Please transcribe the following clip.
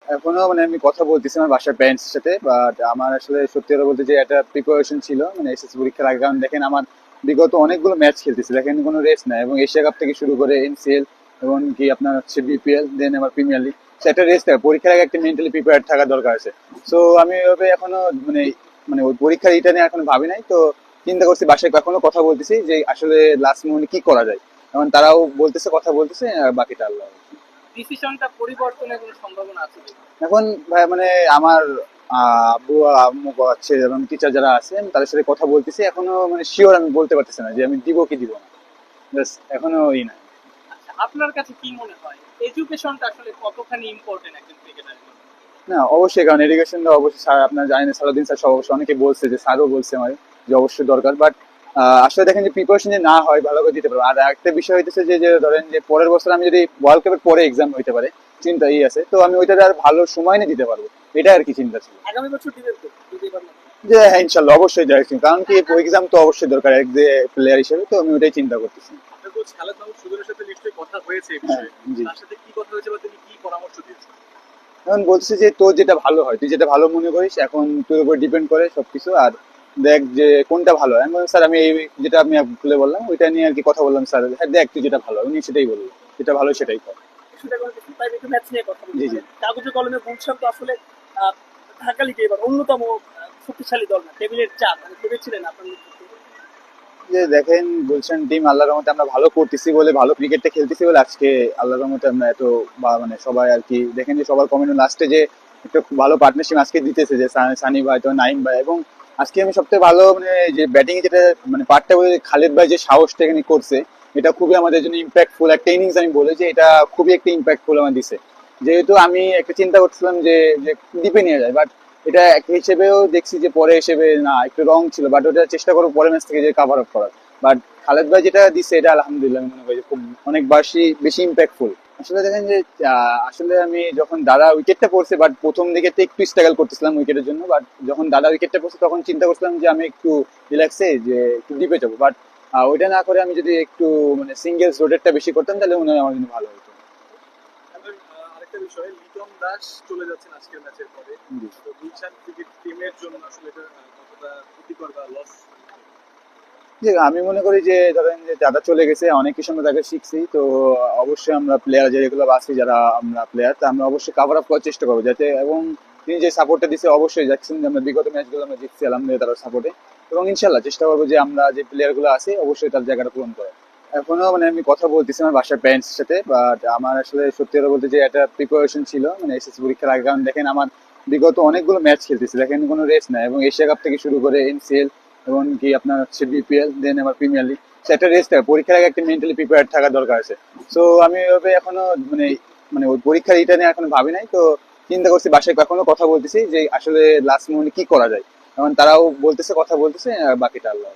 এখনো মানে আমি কথা বলতেছি আমার বাসার প্যারেন্টস সাথে, বাট আমার আসলে সত্যি কথা বলতে যে একটা প্রিপারেশন ছিল মানে এসএসসি পরীক্ষার আগে। কারণ দেখেন আমার বিগত অনেকগুলো ম্যাচ খেলতেছি, দেখেন কোনো রেস্ট নাই, এবং এশিয়া কাপ থেকে শুরু করে এনসিএল এবং কি আপনার হচ্ছে বিপিএল, দেন আবার প্রিমিয়ার লিগ। একটা রেস্ট থাকে, পরীক্ষার আগে একটা মেন্টালি প্রিপেয়ার থাকা দরকার আছে। সো আমি ওইভাবে এখনো মানে মানে ওই পরীক্ষার এটা নিয়ে এখনো ভাবি নাই। তো চিন্তা করছি, বাসায় এখনো কথা বলতেছি যে আসলে লাস্ট মোমেন্টে কি করা যায়। এখন তারাও বলতেছে, কথা বলতেছে, আর বাকিটা আল্লাহ। ডিসিশনটা পরিবর্তনের কোনো সম্ভাবনা আছে কি? এখন ভাই মানে আমার আব্বু আম্মু আছে এবং টিচার যারা আছেন তাদের সাথে কথা বলতেছি, এখনো মানে শিওর আমি বলতে পারতেছি না যে আমি দিব কি দিব না। জাস্ট এখনো না। আচ্ছা, আপনার কাছে কি মনে হয় এডুকেশনটা আসলে কতখানি ইম্পর্টেন্ট একজন ক্রিকেটারের জন্য? না অবশ্যই, কারণ এডুকেশনটা অবশ্যই স্যার আপনার জানেন, সালাউদ্দিন স্যার সব অবশ্যই অনেকে বলছে, যে স্যারও বলছে আমার যে অবশ্যই দরকার। বাট আসলে দেখেন যে প্রিপারেশন যে না হয় ভালো করে দিতে পারবো। আর একটা বিষয় হইতেছে যে যে ধরেন যে পরের বছর আমি যদি ওয়ার্ল্ড কাপের পরে এক্সাম হইতে পারে, চিন্তা আছে, তো আমি ওইটাতে আর ভালো সময় নিয়ে দিতে পারবো। এটা আর কি চিন্তা ছিল। আগামী বছর দিবেন তো যদি এবার না? যে হ্যাঁ ইনশাল্লাহ অবশ্যই যাই, কারণ কি এক্সাম তো অবশ্যই দরকার এক যে প্লেয়ার হিসেবে, তো আমি ওইটাই চিন্তা করতেছি। আপনার কোচ খালেদ মাহমুদ সুজনের সাথে নিশ্চয়ই কথা হয়েছে এই হ্যাঁ, বিষয়ে। জি। তার সাথে কি কথা হয়েছে বা তিনি কি পরামর্শ দিয়েছেন? এখন বলছে যে তোর যেটা ভালো হয়, তুই যেটা ভালো মনে করিস, এখন তোর উপর ডিপেন্ড করে সবকিছু। আর দেখ যে কোনটা ভালো হয়। আমি বললাম, স্যার আমি এই যেটা আমি খুলে বললাম ওইটা নিয়ে আর কি কথা বললাম। স্যার হ্যাঁ দেখ তুই যেটা ভালো হয়, উনি সেটাই বললো, যেটা ভালো সেটাই কর। সেটা কোনো কিছু তাই একটু ম্যাচ নিয়ে কথা বলি। জি জি। মানে কাগজে কলমে গুলশান তো আসলে ঢাকা লিগে এবার অন্যতম শক্তিশালী দল না, টেবিলের চাপ মানে ভেবেছিলেন আপনার নেতৃত্বে? যে দেখেন গুলশান টিম আল্লাহর রহমতে আমরা ভালো করতেছি বলে, ভালো ক্রিকেটটা খেলতেছি বলে আজকে আল্লাহর রহমতে আমরা এত মানে সবাই আর কি দেখেন যে সবার কমেন্ট লাস্টে যে একটা খুব ভালো পার্টনারশিপ আজকে দিতেছে, যে সানি ভাই তো নাইম ভাই। এবং আজকে আমি সবথেকে ভালো মানে যে ব্যাটিং এ যেটা মানে পার্টটা বলে খালেদ ভাই যে সাহসটা এখানে করছে, এটা খুবই আমাদের জন্য ইম্প্যাক্টফুল একটা ইনিংস। আমি বলে যে এটা খুবই একটা ইম্প্যাক্টফুল আমার দিছে। যেহেতু আমি একটা চিন্তা করছিলাম যে যে ডিপে নিয়ে যায়, বাট এটা এক হিসেবেও দেখছি যে পরে হিসেবে না একটু রং ছিল, বাট ওটা চেষ্টা করবো পরের ম্যাচ থেকে যে কাভার আপ করার। বাট খালেদ ভাই যেটা দিচ্ছে এটা আলহামদুলিল্লাহ আমি মনে করি যে খুব অনেক বেশি বেশি ইম্প্যাক্টফুল। আসলে দেখেন যে আসলে আমি যখন দাদা উইকেটটা পড়ছে, বাট প্রথম দিকে তো একটু স্ট্রাগল করতেছিলাম উইকেটের জন্য, বাট যখন দাদা উইকেটটা পড়ছে তখন চিন্তা করছিলাম যে আমি একটু রিল্যাক্সে যে একটু ডিপে যাবো। বাট ওইটা না করে আমি যদি একটু মানে সিঙ্গেলস রোটেটটা বেশি করতাম তাহলে মনে হয় আমার জন্য ভালো হতো। এখন আরেকটা বিষয়, লিটন দাস চলে যাচ্ছেন আজকের ম্যাচের পরে। জি। তো গুলশান ক্রিকেট টিমের জন্য আসলে এটা কতটা ক্ষতিকর বা লস? যে আমি মনে করি যে ধরেন যে দাদা চলে গেছে, অনেক কিছু আমরা তাকে শিখছি, তো অবশ্যই আমরা প্লেয়ার যেগুলো আছি যারা আমরা প্লেয়ার, তা আমরা অবশ্যই কাভার আপ করার চেষ্টা করবো যাতে। এবং তিনি যে সাপোর্টটা দিচ্ছে অবশ্যই যাচ্ছেন যে আমরা বিগত ম্যাচগুলো আমরা জিতছি আলহামদুলিল্লাহ তার সাপোর্টে। এবং ইনশাল্লাহ চেষ্টা করবো যে আমরা যে প্লেয়ার গুলো আছে অবশ্যই তার জায়গাটা পূরণ করে। এখনো মানে আমি কথা বলতেছি আমার বাসার প্যারেন্টস সাথে, বাট আমার আসলে সত্যি কথা বলতে যে একটা প্রিপারেশন ছিল মানে এসএসসি পরীক্ষার আগে। কারণ দেখেন আমার বিগত অনেকগুলো ম্যাচ খেলতেছি, দেখেন কোনো রেস্ট নাই, এবং এশিয়া কাপ থেকে শুরু করে এনসিএল এবং কি আপনার হচ্ছে বিপিএল, দেন আবার প্রিমিয়ার লিগ। একটা রেস্ট থাকে, পরীক্ষার আগে একটা মেন্টালি প্রিপেয়ার থাকা দরকার আছে। সো আমি ওইভাবে এখনো মানে মানে ওই পরীক্ষার এটা নিয়ে এখনো ভাবি নাই। তো চিন্তা করছি, বাসায় এখনো কথা বলতেছি যে আসলে লাস্ট মোমেন্টে কি করা যায়। এখন তারাও বলতেছে, কথা বলতেছে, আর বাকিটা আল্লাহ।